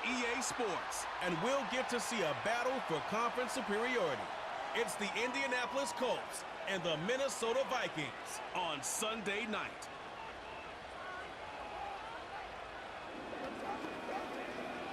EA Sports, and we'll get to see a battle for conference superiority. It's the Indianapolis Colts and the Minnesota Vikings on Sunday night.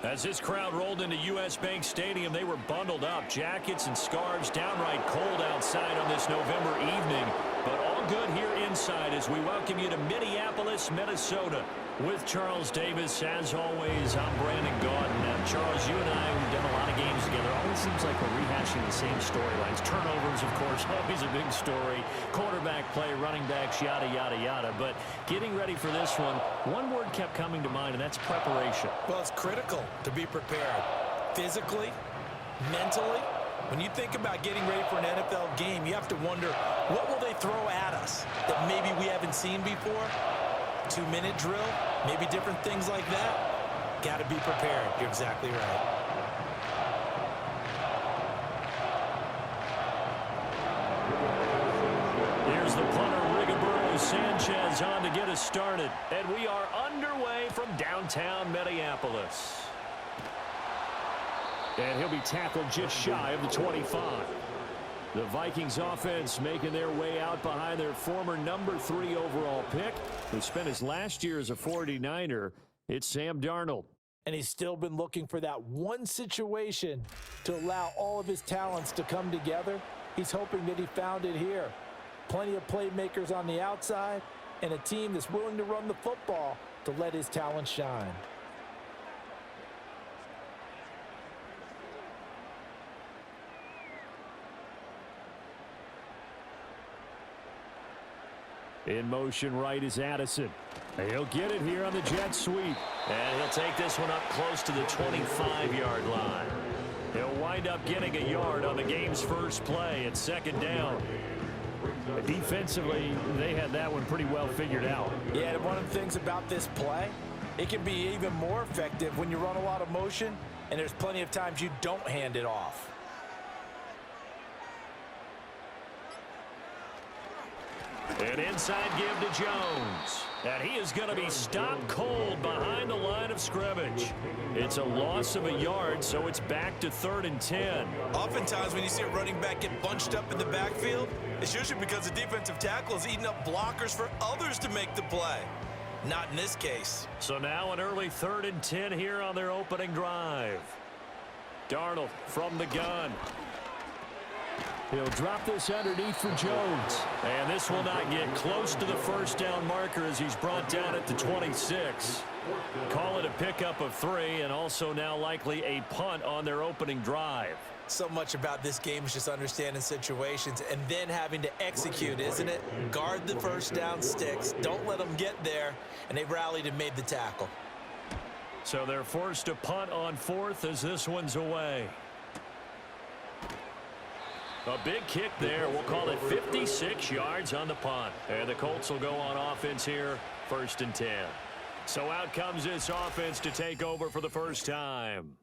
As this crowd rolled into U.S. Bank Stadium, they were bundled up, jackets and scarves, downright cold outside on this November evening. But all good here inside as we welcome you to Minneapolis, Minnesota. With Charles Davis, as always, I'm Brandon Gaudin. Now, Charles, you and I, we've done a lot of games together. Always seems like we're rehashing the same storylines. Turnovers, of course, always a big story. Quarterback play, running backs, yada, yada, yada. But getting ready for this one word kept coming to mind, and that's preparation. Well, it's critical to be prepared. Physically, mentally. When you think about getting ready for an NFL game, you have to wonder, what will they throw at us that maybe we haven't seen before? 2-minute drill, maybe different things like that. Got to be prepared. You're exactly right. Here's the punter, Rigobert Sanchez, on to get us started. And we are underway from downtown Minneapolis. And he'll be tackled just shy of the 25. The Vikings offense making their way out behind their former number 3 overall pick, who spent his last year as a 49er. It's Sam Darnold. And he's still been looking for that one situation to allow all of his talents to come together. He's hoping that he found it here. Plenty of playmakers on the outside and a team that's willing to run the football to let his talent shine. In motion right is Addison. He'll get it here on the jet sweep. And he'll take this one up close to the 25-yard line. He'll wind up getting a yard on the game's first play at second down. Defensively, they had that one pretty well figured out. Yeah, and one of the things about this play, it can be even more effective when you run a lot of motion, and there's plenty of times you don't hand it off. An inside give to Jones. And he is going to be stopped cold behind the line of scrimmage. It's a loss of a yard, so it's back to 3rd and 10. Oftentimes when you see a running back get bunched up in the backfield, it's usually because the defensive tackle is eating up blockers for others to make the play. Not in this case. So now an early 3rd and 10 here on their opening drive. Darnold from the gun. He'll drop this underneath for Jones. And this will not get close to the first down marker as he's brought down at the 26. Call it a pickup of 3, and also now likely a punt on their opening drive. So much about this game is just understanding situations and then having to execute, isn't it? Guard the first down sticks. Don't let them get there. And they rallied and made the tackle. So they're forced to punt on 4th as this one's away. A big kick there. We'll call it 56 yards on the punt. And the Colts will go on offense here, 1st and 10. So out comes this offense to take over for the first time.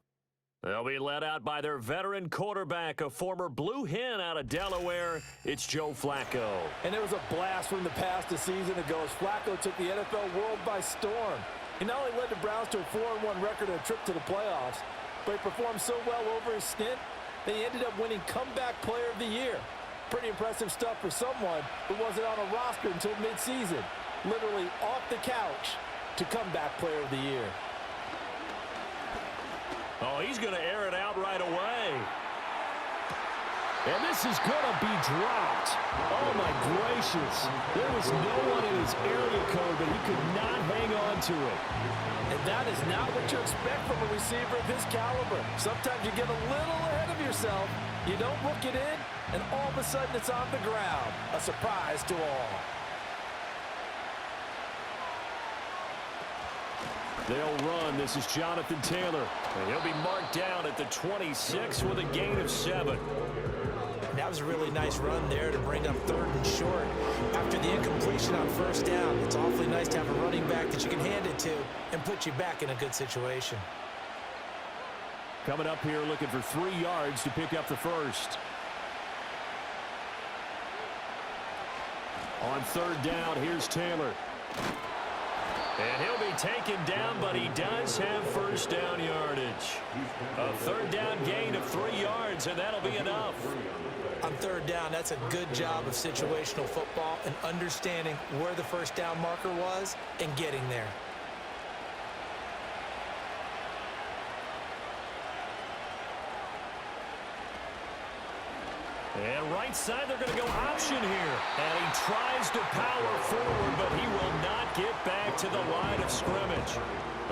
They'll be led out by their veteran quarterback, a former Blue Hen out of Delaware. It's Joe Flacco. And it was a blast from the past a season ago as Flacco took the NFL world by storm. He not only led the Browns to a 4-1 record and a trip to the playoffs, but he performed so well over his stint, they ended up winning Comeback Player of the Year. Pretty impressive stuff for someone who wasn't on a roster until midseason. Literally off the couch to Comeback Player of the Year. Oh, he's going to air it out right away. And this is going to be dropped. Oh, my gracious. There was no one in his area code, but he could not hang on to it. And that is not what you expect from a receiver of his caliber. Sometimes you get a little ahead of yourself. You don't look it in, and all of a sudden it's on the ground. A surprise to all. They'll run. This is Jonathan Taylor. And he'll be marked down at the 26 with a gain of 7. That was a really nice run there to bring up 3rd and short. After the incompletion on 1st down, it's awfully nice to have a running back that you can hand it to and put you back in a good situation. Coming up here looking for 3 yards to pick up the first. On 3rd down, here's Taylor. And he'll be taken down, but he does have first down yardage. A third down gain of 3 yards, and that'll be enough. On third down, that's a good job of situational football and understanding where the first down marker was and getting there. And right side, they're going to go option here. And he tries to power forward, but he will not get back to the line of scrimmage.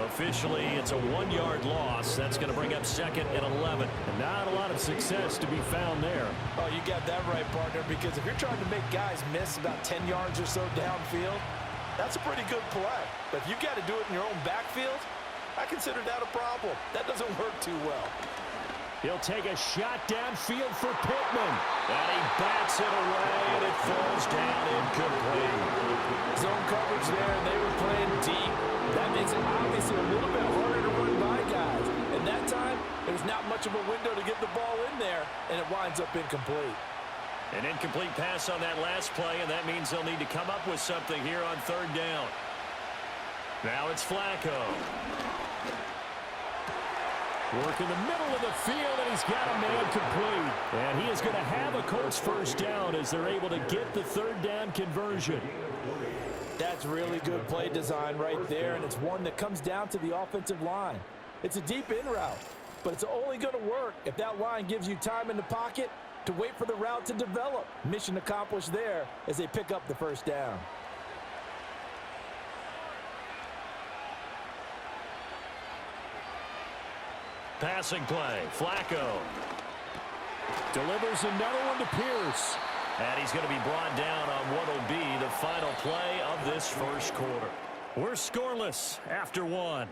Officially, it's a 1-yard loss. That's going to bring up 2nd and 11. And not a lot of success to be found there. Oh, you got that right, partner, because if you're trying to make guys miss about 10 yards or so downfield, that's a pretty good play. But if you've got to do it in your own backfield, I consider that a problem. That doesn't work too well. He'll take a shot downfield for Pittman. And he bats it away, and it falls down incomplete. Zone coverage there, and they were playing deep. That makes it obviously a little bit harder to run by guys. And that time, there's not much of a window to get the ball in there, and it winds up incomplete. An incomplete pass on that last play, and that means they'll need to come up with something here on third down. Now it's Flacco. Work in the middle of the field, and he's got a man complete. And he is going to have a Colts first down as they're able to get the third down conversion. That's really good play design right there, and it's one that comes down to the offensive line. It's a deep in route, but it's only going to work if that line gives you time in the pocket to wait for the route to develop. Mission accomplished there as they pick up the first down. Passing play, Flacco. Delivers another one to Pierce. And he's going to be brought down on what will be the final play of this first quarter. We're scoreless after 1.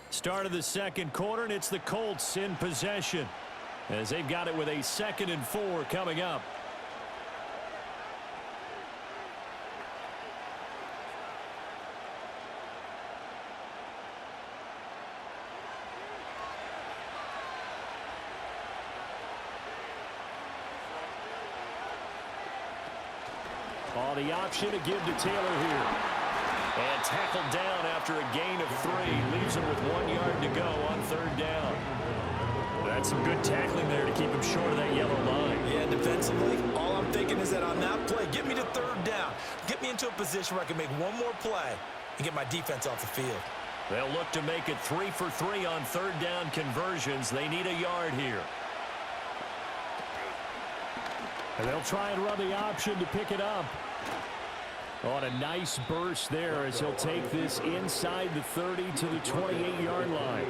Start of the second quarter, and it's the Colts in possession, as they've got it with a 2nd and 4 coming up. On the option to give to Taylor here. And tackled down after a gain of 3. Leaves him with 1 yard to go on third down. That's some good tackling there to keep him short of that yellow line. Yeah, defensively, all I'm thinking is that on that play, get me to third down. Get me into a position where I can make one more play and get my defense off the field. They'll look to make it 3 for 3 on third down conversions. They need a yard here. And they'll try and run the option to pick it up. On a nice burst there as he'll take this inside the 30 to the 28-yard line.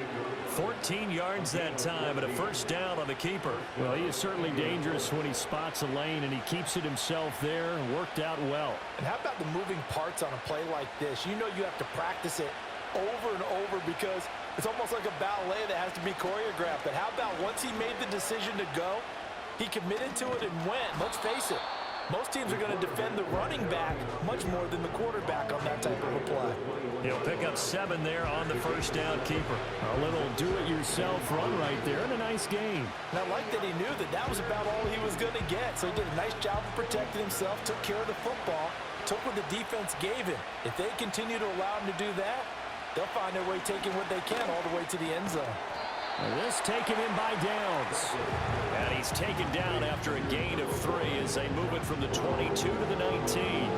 14 yards that time, and a first down on the keeper. Well, he is certainly dangerous when he spots a lane, and he keeps it himself there and worked out well. And how about the moving parts on a play like this? You know you have to practice it over and over because it's almost like a ballet that has to be choreographed. But how about once he made the decision to go, he committed to it and went. Let's face it. Most teams are going to defend the running back much more than the quarterback on that type of a play. He'll pick up 7 there on the first down keeper. A little do-it-yourself run right there and a nice gain. And I like that he knew that that was about all he was going to get. So he did a nice job of protecting himself, took care of the football, took what the defense gave him. If they continue to allow him to do that, they'll find their way taking what they can all the way to the end zone. And this taken in by Downs. And he's taken down after a gain of 3 as they move it from the 22 to the 19.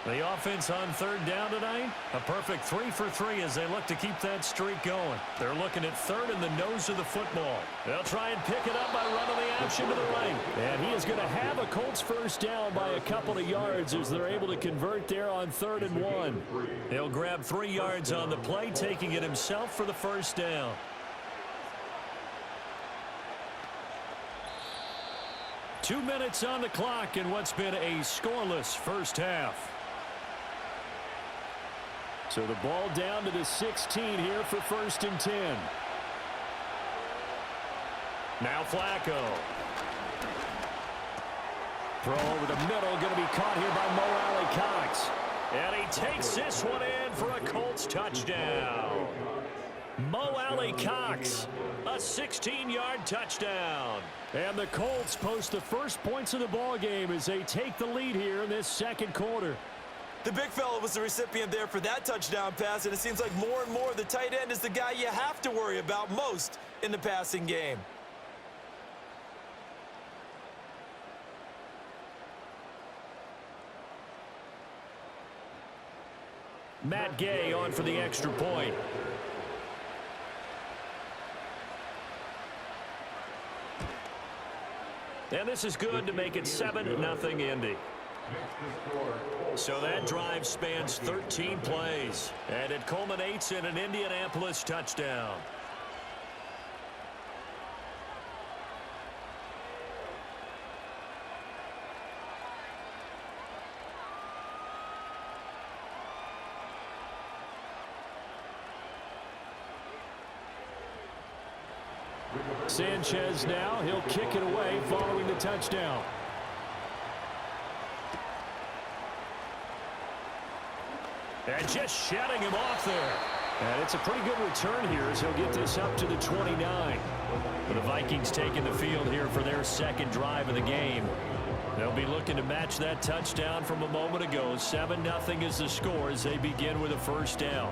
The offense on third down tonight, a perfect 3 for 3 as they look to keep that streak going. They're looking at third in the nose of the football. They'll try and pick it up by running the option to the right. And he is going to have a Colts first down by a couple of yards as they're able to convert there on 3rd and 1. He'll grab 3 yards on the play, taking it himself for the first down. Two minutes on the clock in what's been a scoreless first half. So the ball down to the 16 here for 1st and 10. Now Flacco. Throw over the middle, going to be caught here by Mo Alley-Cox. And he takes this one in for a Colts touchdown. Mo Alley-Cox, a 16-yard touchdown. And the Colts post the first points of the ball game as they take the lead here in this second quarter. The big fella was the recipient there for that touchdown pass, and it seems like more and more the tight end is the guy you have to worry about most in the passing game. Matt Gay on for the extra point. And this is good to make it 7-0 Indy. So that drive spans 13 plays, and it culminates in an Indianapolis touchdown. Sanchez now, he'll kick it away following the touchdown. And just shutting him off there. And it's a pretty good return here as he'll get this up to the 29. The Vikings taking the field here for their second drive of the game. They'll be looking to match that touchdown from a moment ago. 7-0 is the score as they begin with a first down.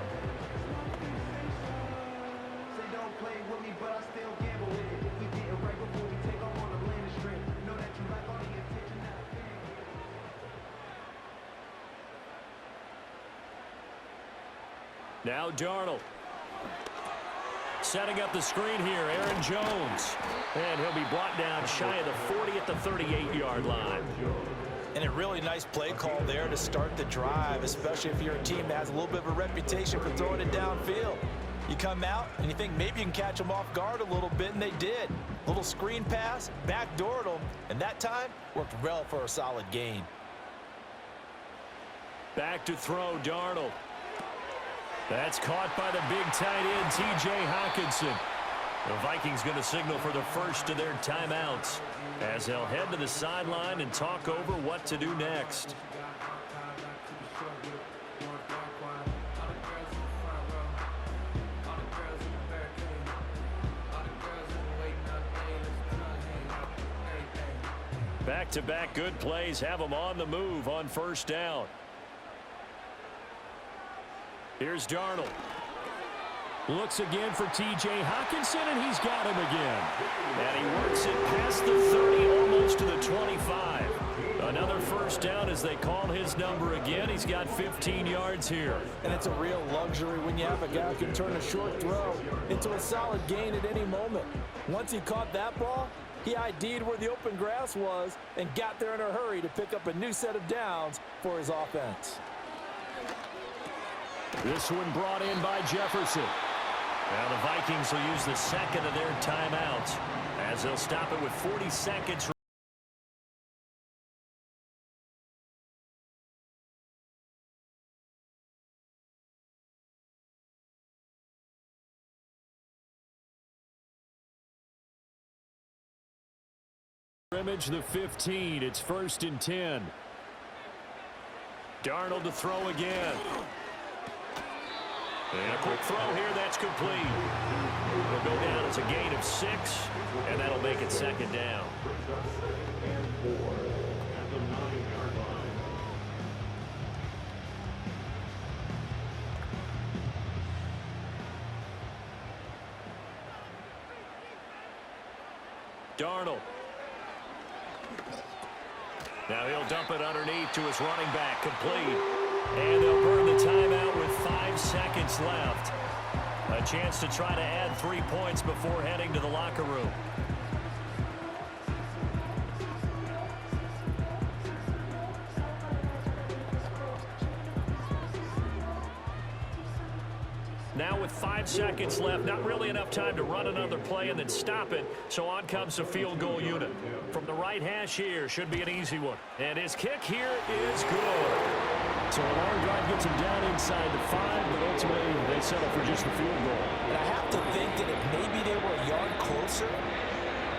Now Darnold. Setting up the screen here, Aaron Jones. And he'll be brought down shy of the 40 at the 38-yard line. And a really nice play call there to start the drive, especially if you're a team that has a little bit of a reputation for throwing it downfield. You come out and you think maybe you can catch them off guard a little bit, and they did. Little screen pass, backdoored them, and that time worked well for a solid gain. Back to throw, Darnold. That's caught by the big tight end, T.J. Hockenson. The Vikings going to signal for the first of their timeouts as they'll head to the sideline and talk over what to do next. Back-to-back good plays have them on the move on first down. Here's Darnold. Looks again for T.J. Hockenson, and he's got him again. And he works it past the 30, almost to the 25. Another first down as they call his number again. He's got 15 yards here. And it's a real luxury when you have a guy who can turn a short throw into a solid gain at any moment. Once he caught that ball, he ID'd where the open grass was and got there in a hurry to pick up a new set of downs for his offense. This one brought in by Jefferson. Now the Vikings will use the second of their timeouts as they'll stop it with 40 seconds. Scrimmage the 15. It's 1st and 10. Darnold to throw again. And a quick throw here, that's complete. It'll go down as a gain of 6, and that'll make it second down. Darnold. Now he'll dump it underneath to his running back, complete. And they'll burn the timeout with 5 seconds left. A chance to try to add 3 points before heading to the locker room. Now with 5 seconds left, not really enough time to run another play and then stop it, so on comes the field goal unit. From the right hash here, should be an easy one. And his kick here is good. So a long drive gets him down inside the 5, but ultimately they settle for just the field goal. And I have to think that if maybe they were a yard closer,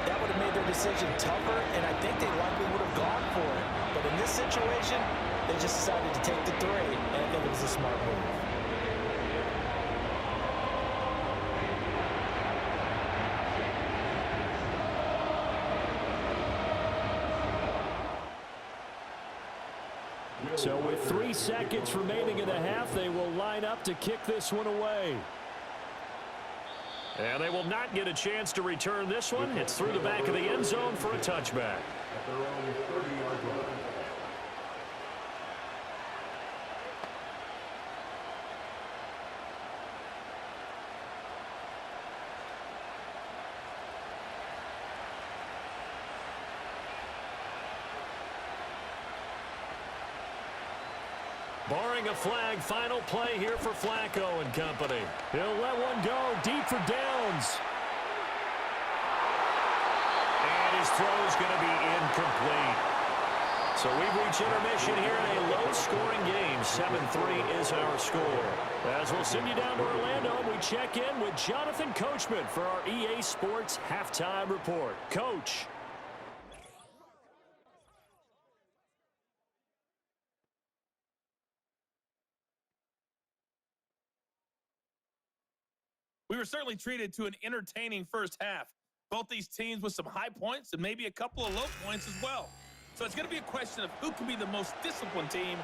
that would have made their decision tougher, and I think they likely would have gone for it. But in this situation, they just decided to take the 3, and I think it was a smart move. So with 3 seconds remaining in the half, they will line up to kick this one away. And they will not get a chance to return this one. It's through the back of the end zone for a touchback. Barring a flag, final play here for Flacco and company. He'll let one go deep for downs. And his throw's going to be incomplete. So we've reached intermission here in a low-scoring game. 7-3 is our score. As we'll send you down to Orlando, we check in with Jonathan Coachman for our EA Sports Halftime Report. Coach. We were certainly treated to an entertaining first half. Both these teams with some high points and maybe a couple of low points as well. So it's going to be a question of who can be the most disciplined team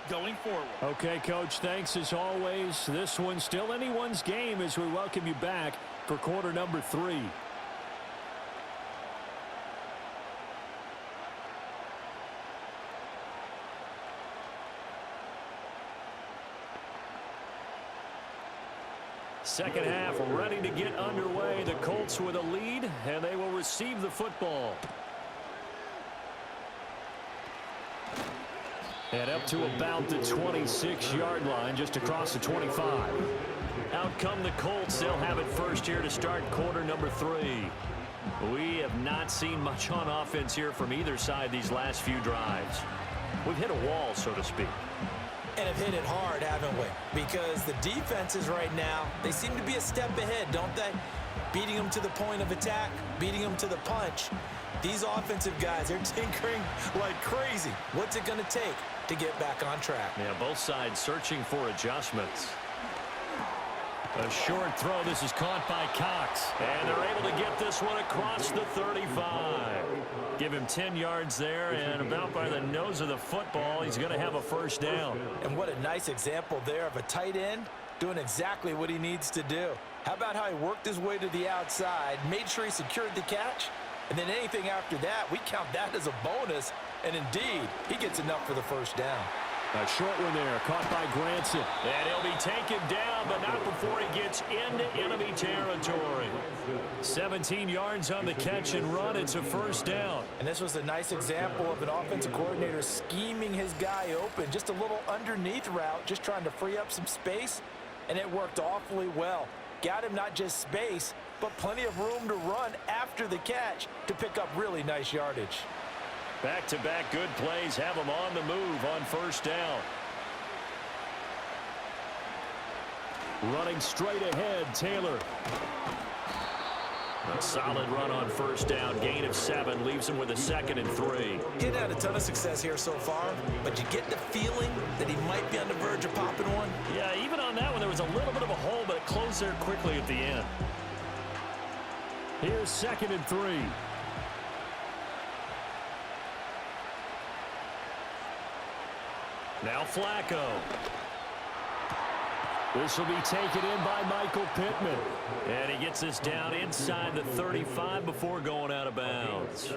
going forward. Okay, Coach, thanks as always. This one's still anyone's game as we welcome you back for quarter number 3. Second half ready to get underway. The Colts with a lead, and they will receive the football. And up to about the 26-yard line, just across the 25. Out come the Colts. They'll have it first here to start quarter number 3. We have not seen much on offense here from either side these last few drives. We've hit a wall, so to speak. And have hit it hard, haven't we? Because the defenses right now, they seem to be a step ahead, don't they? Beating them to the point of attack, beating them to the punch. These offensive guys, they're tinkering like crazy. What's it going to take to get back on track? Yeah, both sides searching for adjustments. A short throw. This is caught by Cox. And they're able to get this one across the 35. Give him 10 yards there, and about by the nose of the football, he's going to have a first down. And what a nice example there of a tight end doing exactly what he needs to do. How about how he worked his way to the outside, made sure he secured the catch, and then anything after that, we count that as a bonus. And indeed, he gets enough for the first down. A short one there, caught by Granson. And he'll be taken down, but not before he gets into enemy territory. 17 yards on the catch and run. It's a first down. And this was a nice example of an offensive coordinator scheming his guy open. Just a little underneath route, just trying to free up some space, and it worked awfully well. Got him not just space, but plenty of room to run after the catch to pick up really nice yardage. Back-to-back good plays have them on the move on first down. Running straight ahead, Taylor. A solid run on first down. Gain of 7 leaves him with a 2nd and 3. He's had a ton of success here so far, but you get the feeling that he might be on the verge of popping one. Yeah, even on that one, there was a little bit of a hole, but it closed there quickly at the end. Here's 2nd and 3. Now Flacco. This will be taken in by Michael Pittman. And he gets this down inside the 35 before going out of bounds.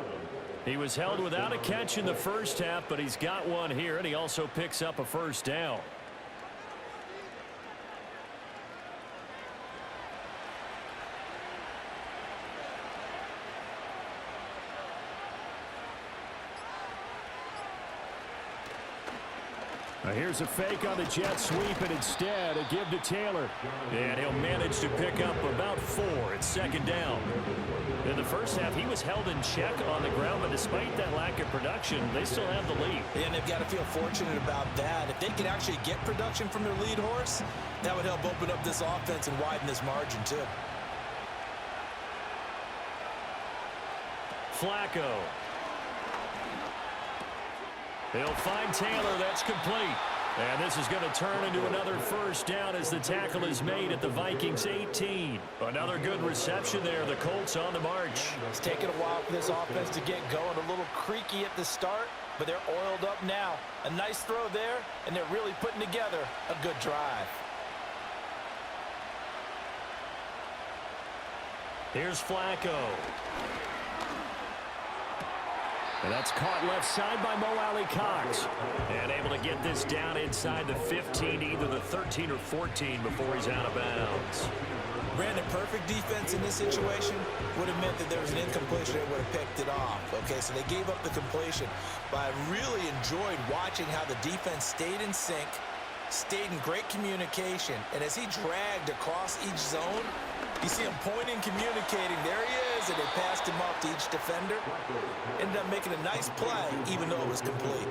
He was held without a catch in the first half, but he's got one here, and he also picks up a first down. Here's a fake on the jet sweep, and instead a give to Taylor. And he'll manage to pick up about 4. It's 2nd down. In the first half, he was held in check on the ground, but despite that lack of production, they still have the lead. And they've got to feel fortunate about that. If they can actually get production from their lead horse, that would help open up this offense and widen this margin too. Flacco. He'll find Taylor. That's complete. And this is going to turn into another first down as the tackle is made at the Vikings 18. Another good reception there. The Colts on the march. It's taken a while for this offense to get going. A little creaky at the start, but they're oiled up now. A nice throw there, and they're really putting together a good drive. Here's Flacco. And that's caught left side by Mo Alley-Cox. And able to get this down inside the 15, either the 13 or 14 before he's out of bounds. Brandon, perfect defense in this situation would have meant that there was an incompletion that would have picked it off. Okay, so they gave up the completion. But I really enjoyed watching how the defense stayed in sync, stayed in great communication. And as he dragged across each zone, you see him pointing, communicating. There he is, and they passed him off to each defender. Ended up making a nice play, even though it was complete.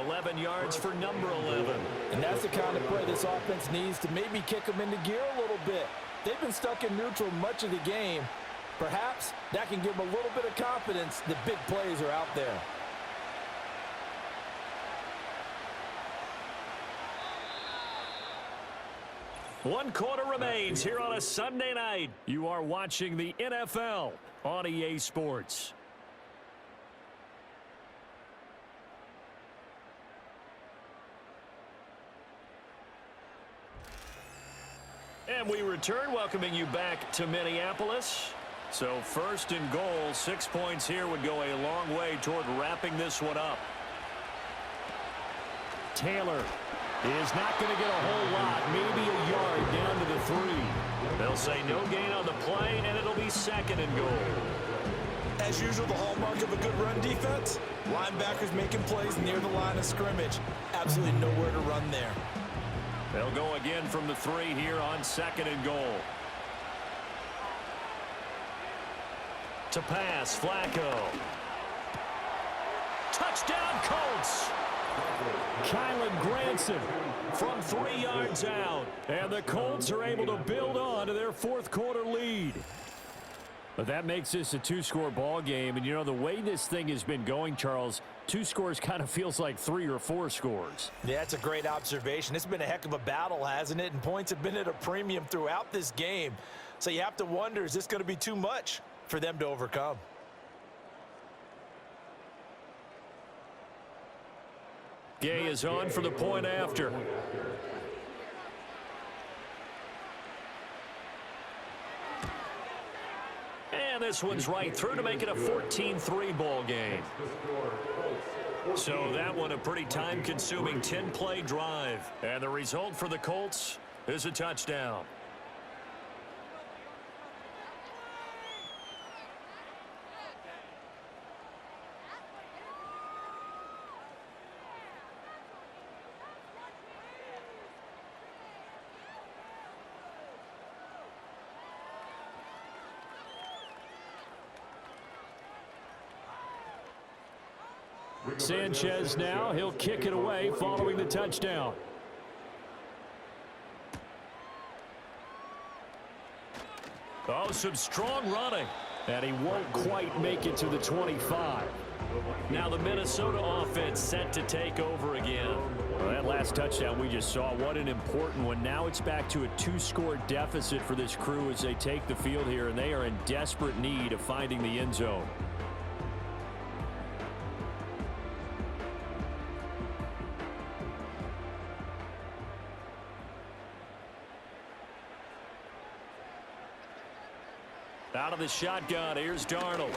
11 yards for number 11. And that's the kind of play this offense needs to maybe kick them into gear a little bit. They've been stuck in neutral much of the game. Perhaps that can give them a little bit of confidence that big plays are out there. One quarter remains here on a Sunday night. You are watching the NFL on EA Sports. And we return, welcoming you back to Minneapolis. So first and goal, 6 points here would go a long way toward wrapping this one up. Taylor is not going to get a whole lot, maybe a yard down to the 3. They'll say no gain on the play, and it'll be second and goal. As usual, the hallmark of a good run defense, linebackers making plays near the line of scrimmage. Absolutely nowhere to run there. They'll go again from the 3 here on second and goal. To pass, Flacco. Touchdown, Colts! Kylan Granson from 3 yards out. And the Colts are able to build on to their fourth quarter lead. But that makes this a 2-score ball game. And, you know, the way this thing has been going, Charles, 2 scores kind of feels like 3 or 4 scores. Yeah, that's a great observation. It's been a heck of a battle, hasn't it? And points have been at a premium throughout this game. So you have to wonder, is this going to be too much for them to overcome? Gay is on for the point after. And this one's right through to make it a 14-3 ball game. So that one a pretty time-consuming 10-play drive. And the result for the Colts is a touchdown. Sanchez now, he'll kick it away following the touchdown. Oh, some strong running. And he won't quite make it to the 25. Now the Minnesota offense set to take over again. Well, that last touchdown we just saw, what an important one. Now it's back to a 2-score deficit for this crew as they take the field here, and they are in desperate need of finding the end zone. Out of the shotgun, here's Darnold.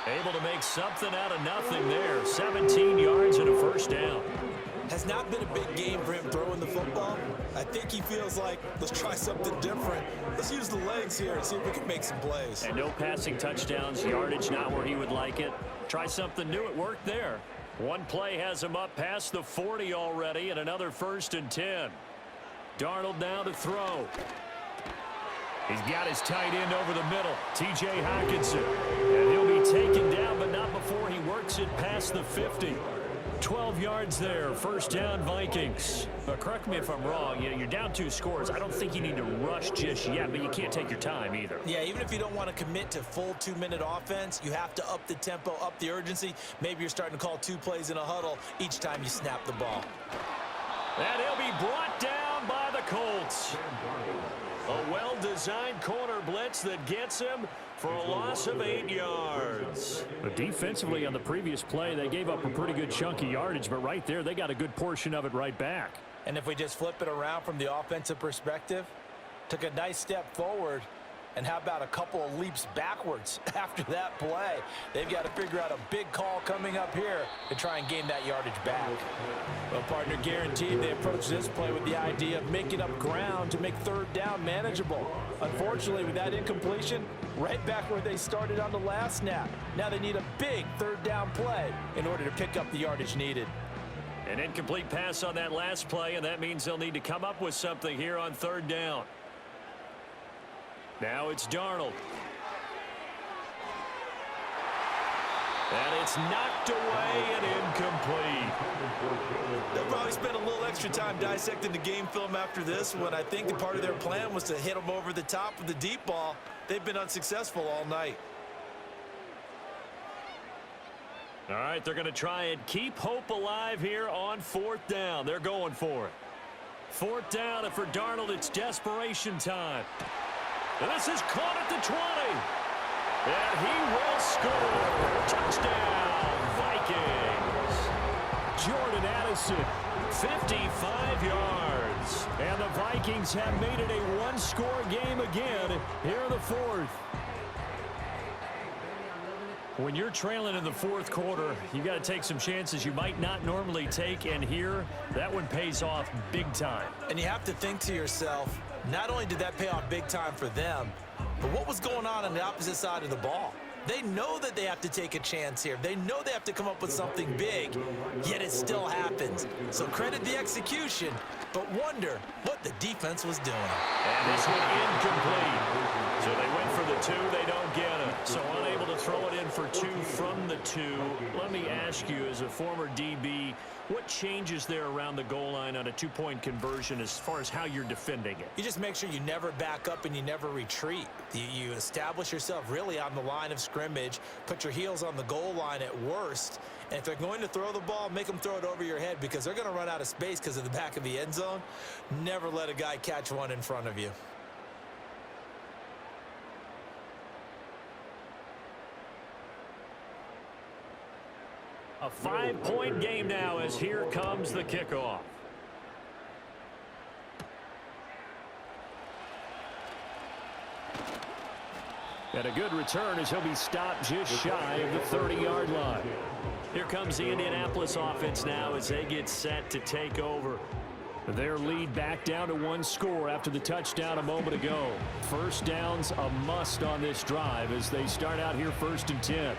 Able to make something out of nothing there. 17 yards and a first down. Has not been a big game for him throwing the football. I think he feels like, let's try something different. Let's use the legs here and see if we can make some plays. And no passing touchdowns, yardage not where he would like it. Try something new, it worked there. One play has him up past the 40 already, and another 1st and 10. Darnold now to throw. He's got his tight end over the middle, T.J. Hockenson. And he'll be taken down, but not before he works it past the 50. 12 yards there. First down, Vikings. But correct me if I'm wrong. You're down 2 scores. I don't think you need to rush just yet, but you can't take your time either. Yeah, even if you don't want to commit to full 2-minute offense, you have to up the tempo, up the urgency. Maybe you're starting to call 2 plays in a huddle each time you snap the ball. And he'll be brought down by the Colts. A well-designed corner blitz that gets him for a loss of 8 yards. But defensively on the previous play, they gave up a pretty good chunk of yardage, but right there, they got a good portion of it right back. And if we just flip it around from the offensive perspective, took a nice step forward, and how about a couple of leaps backwards after that play? They've got to figure out a big call coming up here to try and gain that yardage back. Well, partner, guaranteed they approach this play with the idea of making up ground to make third down manageable. Unfortunately, with that incompletion, right back where they started on the last snap. Now they need a big third down play in order to pick up the yardage needed. An incomplete pass on that last play, and that means they'll need to come up with something here on third down. Now it's Darnold. And it's knocked away and incomplete. They'll probably spend a little extra time dissecting the game film after this one. I think the part of their plan was to hit them over the top of the deep ball. They've been unsuccessful all night. All right, they're going to try and keep hope alive here on fourth down. They're going for it. Fourth down, and for Darnold, it's desperation time. And this is caught at the 20. And he will score. Touchdown, Vikings. Jordan Addison, 55 yards. And the Vikings have made it a one-score game again here in the fourth. When you're trailing in the fourth quarter, you got to take some chances you might not normally take, and here, that one pays off big time. And you have to think to yourself, not only did that pay off big time for them, but what was going on the opposite side of the ball? They know that they have to take a chance here. They know they have to come up with something big, yet it still happens. So credit the execution, but wonder what the defense was doing. And this one incomplete. So they went for the 2, they don't get it. So unable to throw it in for 2 from the 2. Let me ask you, as a former DB, what changes there around the goal line on a 2-point conversion as far as how you're defending it? You just make sure you never back up and you never retreat. You establish yourself really on the line of scrimmage, put your heels on the goal line at worst, and if they're going to throw the ball, make them throw it over your head because they're going to run out of space because of the back of the end zone. Never let a guy catch one in front of you. A 5-point game now as here comes the kickoff. And a good return as he'll be stopped just shy of the 30-yard line. Here comes the Indianapolis offense now as they get set to take over. Their lead back down to 1 score after the touchdown a moment ago. First down's a must on this drive as they start out here 1st and 10.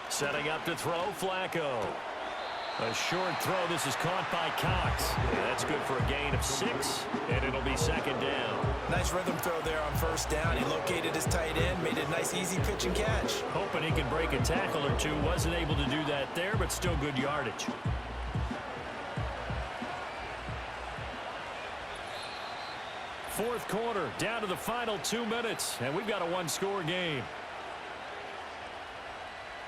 Setting up to throw, Flacco. A short throw. This is caught by Cox. That's good for a gain of 6, and it'll be 2nd down. Nice rhythm throw there on 1st down. He located his tight end, made a nice easy pitch and catch. Hoping he can break a tackle or 2. Wasn't able to do that there, but still good yardage. Fourth quarter, down to the final 2 minutes, and we've got a 1-score game.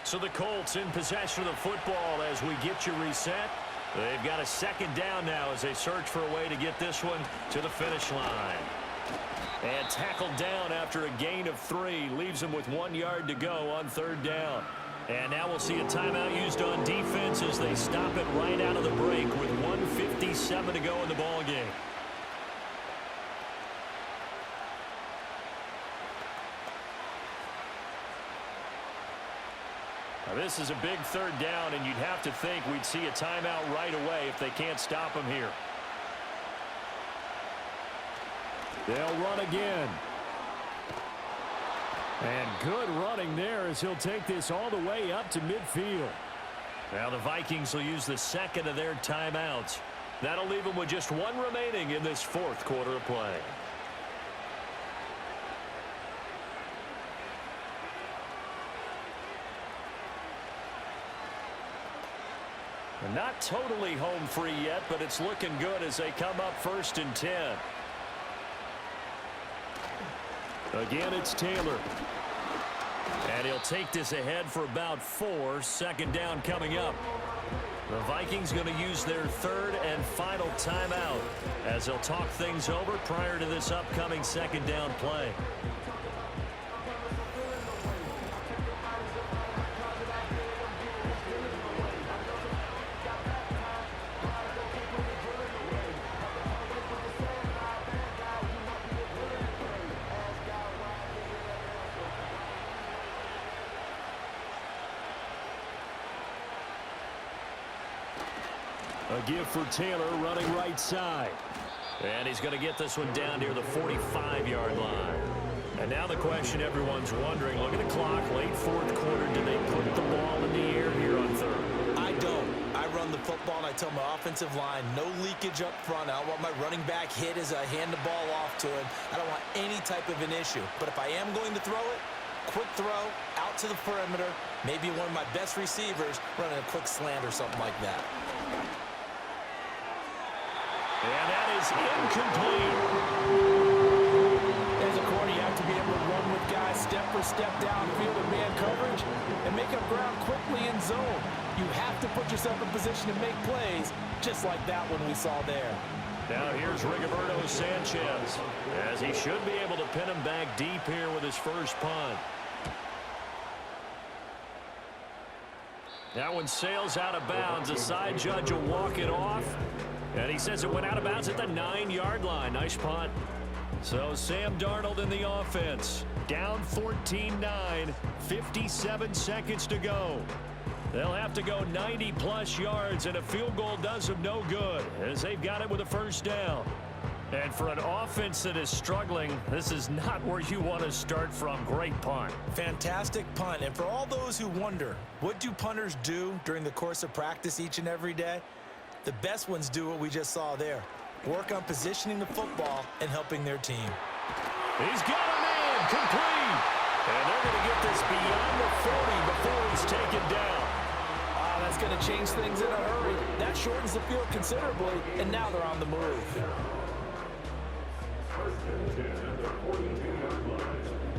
So the Colts in possession of the football as we get you reset. They've got a 2nd down now as they search for a way to get this one to the finish line. And tackled down after a gain of 3. Leaves them with 1 yard to go on 3rd down. And now we'll see a timeout used on defense as they stop it right out of the break with 1:57 to go in the ball game. Now this is a big 3rd down, and you'd have to think we'd see a timeout right away if they can't stop him here. They'll run again. And good running there as he'll take this all the way up to midfield. Now the Vikings will use the second of their timeouts. That'll leave them with just one remaining in this fourth quarter of play. They're not totally home free yet, but it's looking good as they come up 1st and 10. Again, it's Taylor. And he'll take this ahead for about 4. Second down coming up. The Vikings going to use their third and final timeout as they'll talk things over prior to this upcoming second down play. A give for Taylor running right side. And he's going to get this one down near the 45-yard line. And now the question everyone's wondering, look at the clock, late fourth quarter, do they put the ball in the air here on third? I don't. I run the football and I tell my offensive line, no leakage up front. I don't want my running back hit as I hand the ball off to him. I don't want any type of an issue. But if I am going to throw it, quick throw, out to the perimeter, maybe one of my best receivers running a quick slant or something like that. And that is incomplete. As a corner, you have to be able to run with guys step for step downfield in man coverage and make up ground quickly in zone. You have to put yourself in position to make plays, just like that one we saw there. Now here's Rigoberto Sanchez, as he should be able to pin him back deep here with his first punt. That one sails out of bounds. The side judge will walk it off. And he says it went out of bounds at the 9-yard line. Nice punt. So Sam Darnold in the offense. Down 14-9. 57 seconds to go. They'll have to go 90-plus yards, and a field goal does them no good as they've got it with a first down. And for an offense that is struggling, this is not where you want to start from. Great punt. Fantastic punt. And for all those who wonder, what do punters do during the course of practice each and every day? The best ones do what we just saw there. Work on positioning the football and helping their team. He's got a man complete. And they're going to get this beyond the 40 before he's taken down. That's going to change things in a hurry. That shortens the field considerably, and now they're on the move.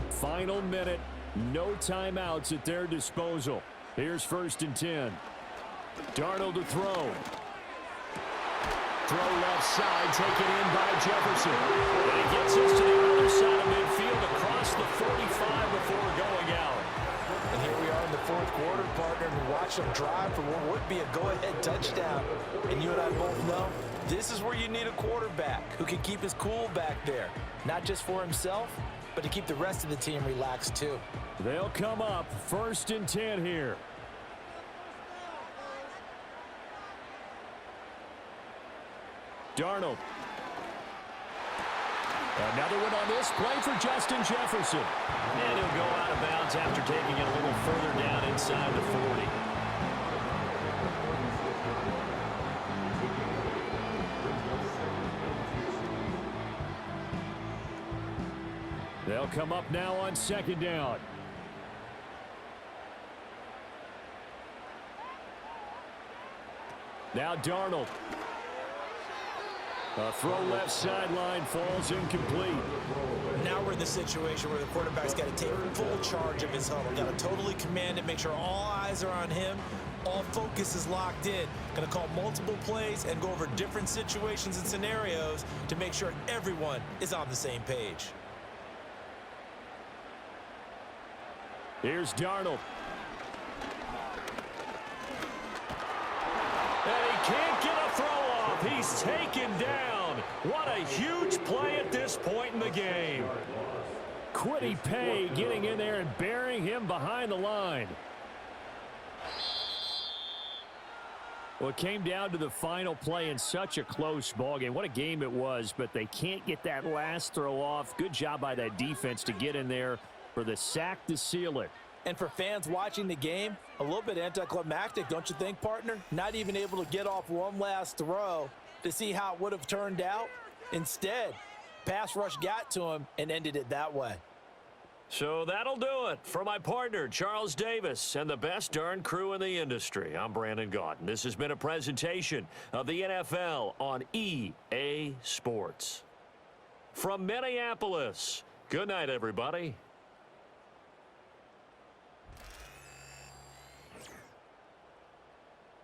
Final minute. No timeouts at their disposal. Here's 1st and 10. Darnold to throw. Throw left side, taken in by Jefferson. And he gets us to the other side of midfield across the 45 before going out. And here we are in the fourth quarter, partner, and watch them drive for what would be a go-ahead touchdown. And you and I both know this is where you need a quarterback who can keep his cool back there. Not just for himself, but to keep the rest of the team relaxed too. They'll come up 1st and 10 here. Darnold. Another one on this play for Justin Jefferson. And he'll go out of bounds after taking it a little further down inside the 40. They'll come up now on 2nd down. Now Darnold. A throw left sideline falls incomplete. Now we're in the situation where the quarterback's got to take full charge of his huddle. Got to totally command it, make sure all eyes are on him. All focus is locked in. Going to call multiple plays and go over different situations and scenarios to make sure everyone is on the same page. Here's Darnold. And he can't get a throw off. He's taken down. What a huge play at this point in the game. Kwity Paye getting in there and burying him behind the line. Well, it came down to the final play in such a close ballgame. What a game it was, but they can't get that last throw off. Good job by that defense to get in there for the sack to seal it. And for fans watching the game, a little bit anticlimactic, don't you think, partner? Not even able to get off one last throw to see how it would have turned out. Instead, pass rush got to him and ended it that way. So that'll do it for my partner, Charles Davis, and the best darn crew in the industry. I'm Brandon Gaudin. This has been a presentation of the NFL on EA Sports. From Minneapolis, good night, everybody.